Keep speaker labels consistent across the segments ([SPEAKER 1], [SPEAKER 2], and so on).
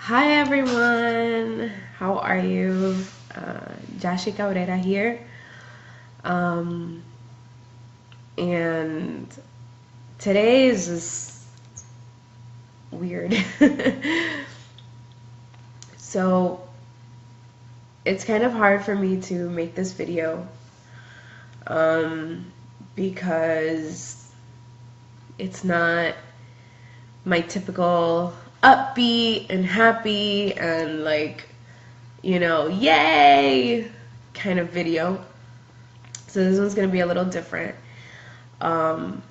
[SPEAKER 1] Hi everyone, how are you? Jashi Cabrera here. Um, and today is just weird. So it's kind of hard for me to make this video because it's not my typical upbeat and happy and yay kind of video. So this one's going to be a little different. But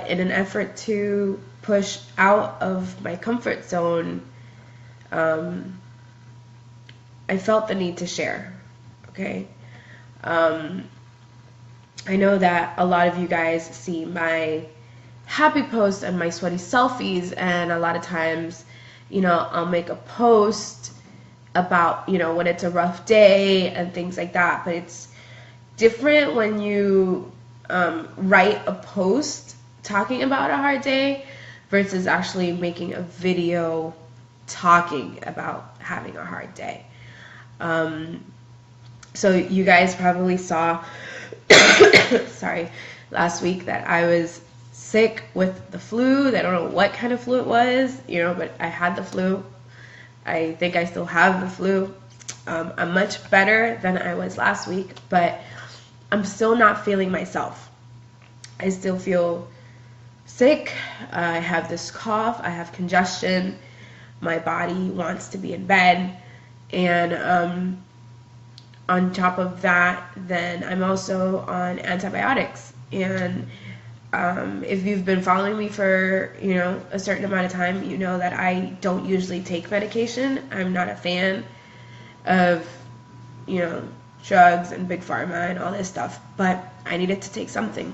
[SPEAKER 1] in an effort to push out of my comfort zone, I felt the need to share, okay? I know that a lot of you guys see my happy posts and my sweaty selfies, and a lot of times, I'll make a post about, when it's a rough day and things like that, but it's different when you write a post talking about a hard day versus actually making a video talking about having a hard day. So you guys probably saw, sorry, last week that I was sick with the flu. I don't know what kind of flu it was, but I had the flu. I think I still have the flu. I'm much better than I was last week, but I'm still not feeling myself. I still feel sick. I have this cough. I have congestion. My body wants to be in bed. And on top of that, then I'm also on antibiotics. And if you've been following me for, a certain amount of time, you know that I don't usually take medication. I'm not a fan of, drugs and big pharma and all this stuff, but I needed to take something.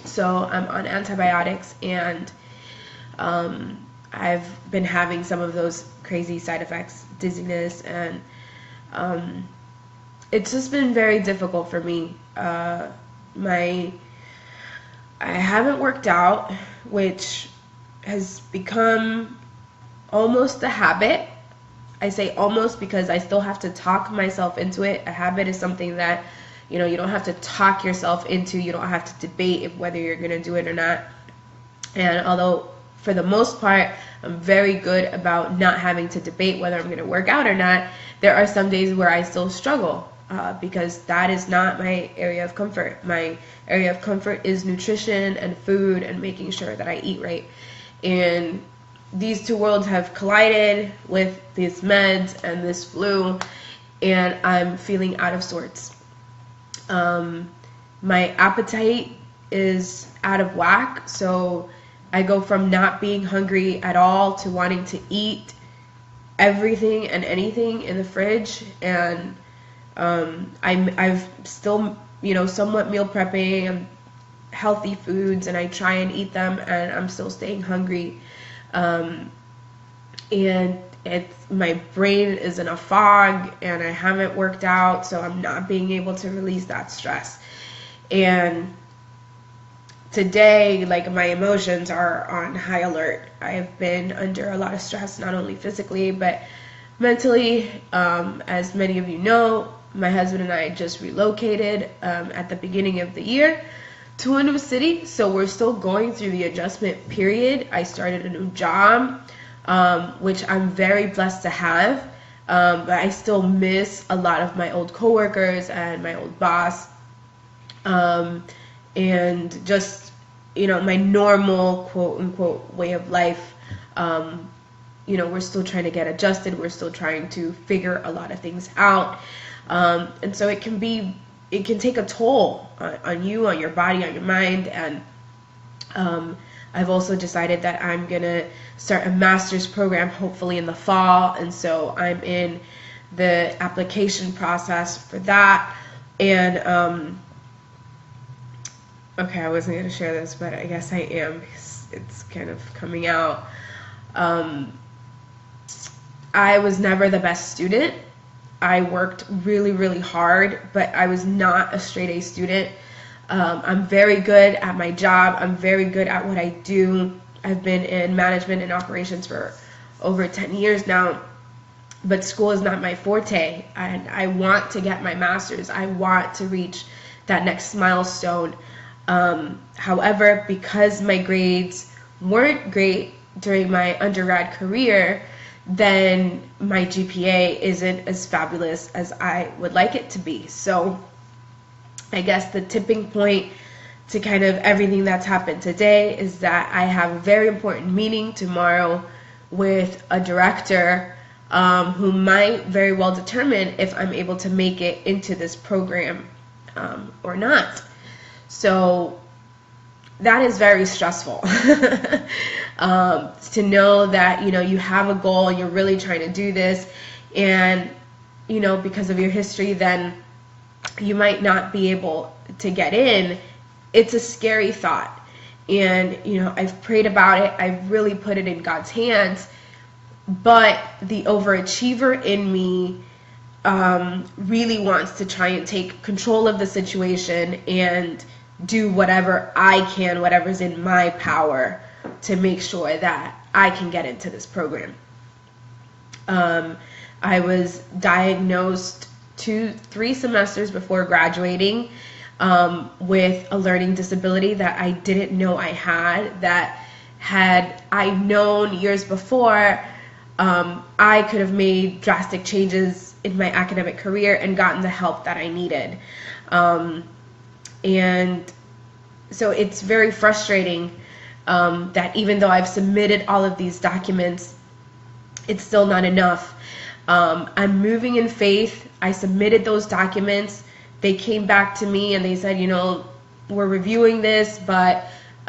[SPEAKER 1] So I'm on antibiotics, and I've been having some of those crazy side effects, dizziness, and it's just been very difficult for me. I haven't worked out, which has become almost a habit. I say almost because I still have to talk myself into it. A habit is something that, you don't have to talk yourself into. You don't have to debate if whether you're going to do it or not. And although for the most part, I'm very good about not having to debate whether I'm going to work out or not, there are some days where I still struggle. Because that is not my area of comfort. My area of comfort is nutrition and food and making sure that I eat right. And these two worlds have collided with these meds and this flu, and I'm feeling out of sorts. My appetite is out of whack, so I go from not being hungry at all to wanting to eat everything and anything in the fridge, and I've still, somewhat meal prepping and healthy foods, and I try and eat them, and I'm still staying hungry. And my brain is in a fog, and I haven't worked out, so I'm not being able to release that stress. And today, my emotions are on high alert. I've been under a lot of stress, not only physically, but mentally. As many of you know, my husband and I just relocated at the beginning of the year to a new city, so we're still going through the adjustment period. I started a new job, which I'm very blessed to have, but I still miss a lot of my old coworkers and my old boss, and just, my normal quote-unquote way of life. We're still trying to get adjusted. We're still trying to figure a lot of things out. And so it can take a toll on you, on your body, on your mind. And I've also decided that I'm going to start a master's program hopefully in the fall. And so I'm in the application process for that. And, okay, I wasn't going to share this, but I guess I am because it's kind of coming out. I was never the best student. I worked really, really hard, but I was not a straight A student. I'm very good at my job. I'm very good at what I do. I've been in management and operations for over 10 years now, but school is not my forte, and I want to get my master's. I want to reach that next milestone. However, because my grades weren't great during my undergrad career, then my GPA isn't as fabulous as I would like it to be. So I guess the tipping point to kind of everything that's happened today is that I have a very important meeting tomorrow with a director who might very well determine if I'm able to make it into this program or not. So that is very stressful. To know that, you have a goal, you're really trying to do this, and, because of your history, then you might not be able to get in. It's a scary thought. And, I've prayed about it. I've really put it in God's hands. But the overachiever in me really wants to try and take control of the situation and do whatever I can, whatever's in my power, to make sure that I can get into this program. I was diagnosed 3 semesters before graduating with a learning disability that I didn't know I had, that had I known years before, I could have made drastic changes in my academic career and gotten the help that I needed. And so it's very frustrating that even though I've submitted all of these documents, it's still not enough. I'm moving in faith. I submitted those documents. They came back to me and they said, we're reviewing this, but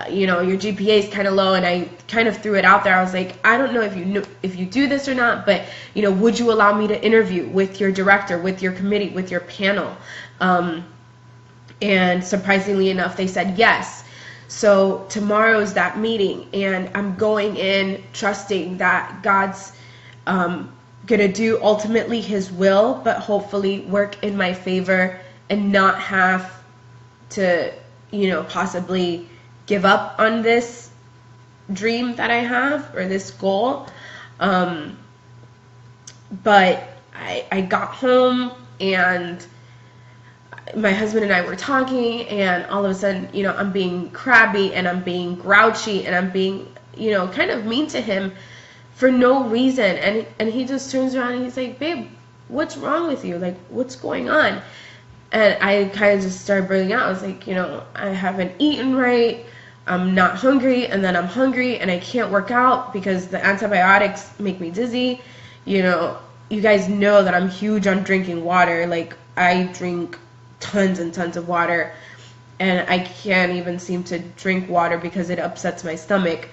[SPEAKER 1] your GPA is kind of low. And I kind of threw it out there. I was like, I don't know if you do this or not, but would you allow me to interview with your director, with your committee, with your panel? And surprisingly enough, they said yes. So tomorrow's that meeting, and I'm going in trusting that God's gonna do ultimately His will, but hopefully work in my favor and not have to, possibly give up on this dream that I have, or this goal. But I got home, and my husband and I were talking, and all of a sudden, I'm being crabby, and I'm being grouchy, and I'm being, kind of mean to him for no reason. And he just turns around and he's like, babe, what's wrong with you? Like, what's going on? And I kind of just started breaking out. I was like, I haven't eaten right. I'm not hungry, and then I'm hungry, and I can't work out because the antibiotics make me dizzy. You guys know that I'm huge on drinking water. Like, I drink tons and tons of water, and I can't even seem to drink water because it upsets my stomach.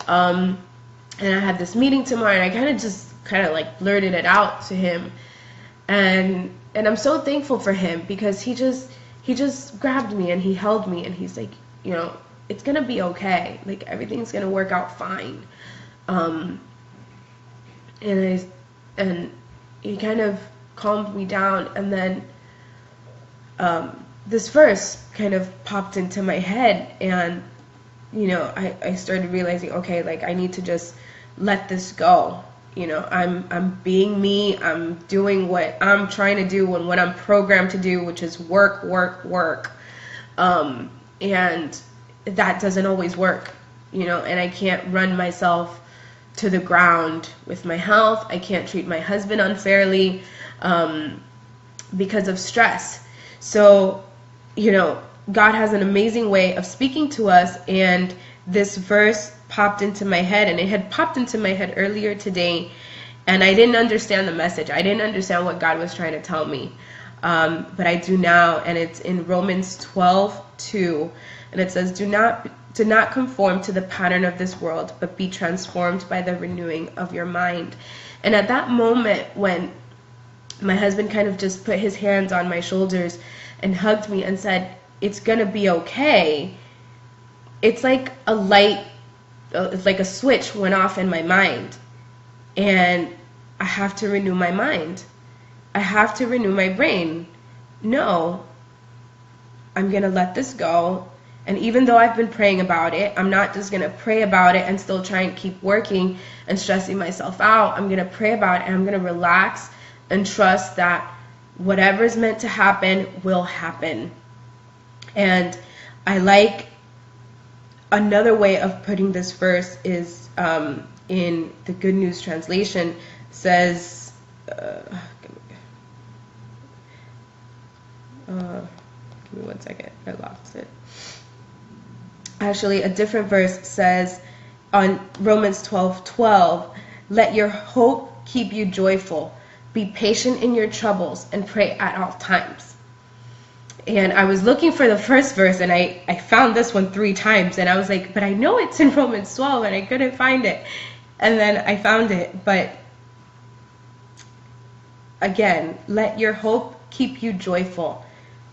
[SPEAKER 1] And I had this meeting tomorrow, and I kind of like blurted it out to him, and I'm so thankful for him, because he just grabbed me and he held me, and he's like, it's gonna be okay, like everything's gonna work out fine. And he kind of calmed me down, and then this verse kind of popped into my head, and I started realizing, okay, like I need to just let this go. I'm being me. I'm doing what I'm trying to do and what I'm programmed to do, which is work. And that doesn't always work, and I can't run myself to the ground with my health. I can't treat my husband unfairly because of stress. So, God has an amazing way of speaking to us, and this verse popped into my head, and it had popped into my head earlier today, and I didn't understand the message. I didn't understand what God was trying to tell me, but I do now, and it's in Romans 12:2, and it says, do not conform to the pattern of this world, but be transformed by the renewing of your mind. And at that moment, when my husband kind of just put his hands on my shoulders and hugged me and said, it's gonna be okay, it's like a light, it's like a switch went off in my mind, and I have to renew my mind. I have to renew my brain. No, I'm gonna let this go, And even though I've been praying about it, I'm not just going to pray about it and still try and keep working and stressing myself out. I'm going to pray about it and I'm going to relax and trust that whatever's meant to happen will happen. And I like another way of putting this verse is in the Good News Translation says, give me 1 second, I lost it. Actually, a different verse says on Romans 12:12, let your hope keep you joyful. Be patient in your troubles and pray at all times. And I was looking for the first verse and I found this one 3 times and I was like, but I know it's in Romans 12 and I couldn't find it. And then I found it. But again, let your hope keep you joyful.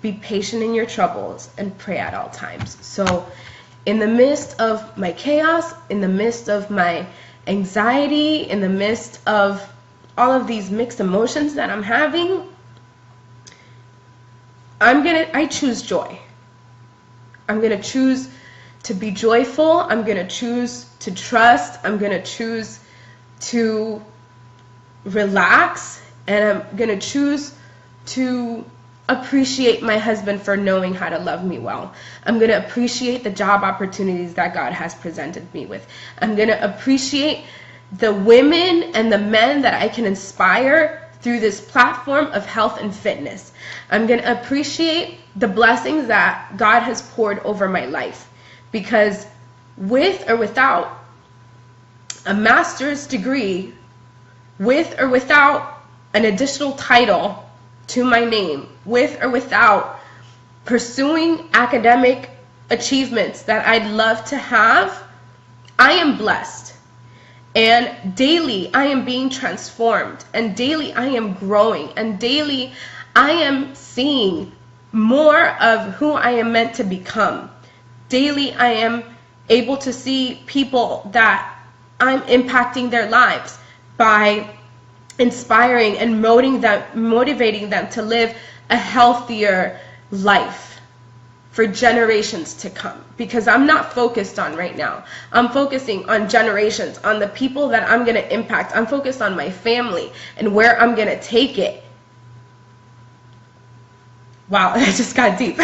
[SPEAKER 1] Be patient in your troubles and pray at all times. So in the midst of my chaos, in the midst of my anxiety, in the midst of all of these mixed emotions that I'm having, I choose joy. I'm going to choose to be joyful. I'm going to choose to trust. I'm going to choose to relax. And I'm going to choose to appreciate my husband for knowing how to love me well. I'm going to appreciate the job opportunities that God has presented me with. I'm going to appreciate the women and the men that I can inspire through this platform of health and fitness. I'm going to appreciate the blessings that God has poured over my life, because with or without a master's degree, with or without an additional title to my name, with or without pursuing academic achievements that I'd love to have, I am blessed. And daily I am being transformed, and daily I am growing, and daily I am seeing more of who I am meant to become. Daily I am able to see people that I'm impacting their lives by inspiring and motivating them to live a healthier life for generations to come. Because I'm not focused on right now. I'm focusing on generations, on the people that I'm going to impact. I'm focused on my family and where I'm going to take it. Wow, that just got deep.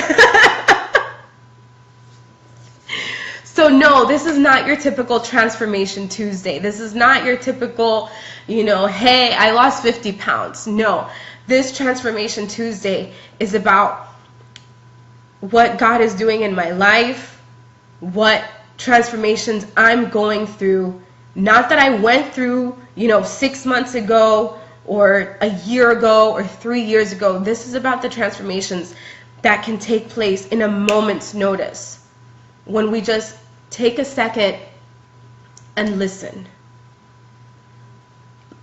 [SPEAKER 1] So no, this is not your typical Transformation Tuesday. This is not your typical, hey, I lost 50 pounds. No, this Transformation Tuesday is about what God is doing in my life, what transformations I'm going through. Not that I went through, 6 months ago or a year ago or 3 years ago. This is about the transformations that can take place in a moment's notice when we just take a second and listen.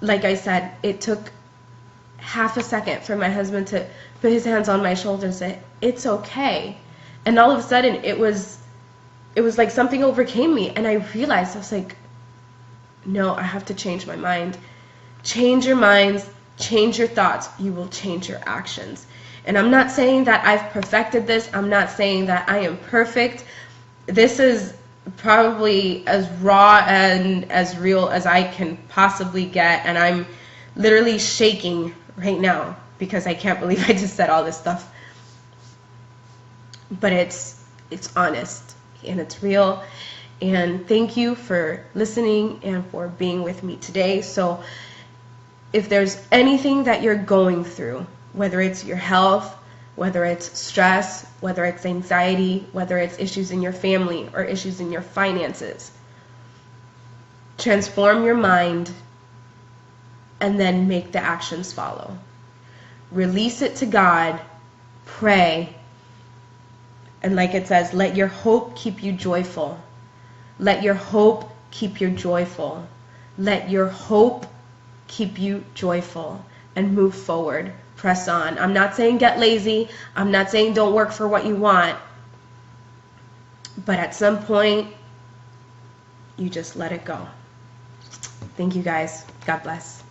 [SPEAKER 1] Like I said, it took half a second for my husband to put his hands on my shoulder and say, it's okay. And all of a sudden it was like something overcame me, and I realized, I was like, no, I have to change my mind. Change your minds, change your thoughts, you will change your actions. And I'm not saying that I've perfected this. I'm not saying that I am perfect. This is probably as raw and as real as I can possibly get, and I'm literally shaking right now because I can't believe I just said all this stuff. But it's honest and it's real. And thank you for listening and for being with me today. So if there's anything that you're going through, whether it's your health, whether it's stress, whether it's anxiety, whether it's issues in your family or issues in your finances, transform your mind and then make the actions follow. Release it to God, pray, and like it says, let your hope keep you joyful. Let your hope keep you joyful. Let your hope keep you joyful and move forward. Press on. I'm not saying get lazy. I'm not saying don't work for what you want. But at some point, you just let it go. Thank you guys. God bless.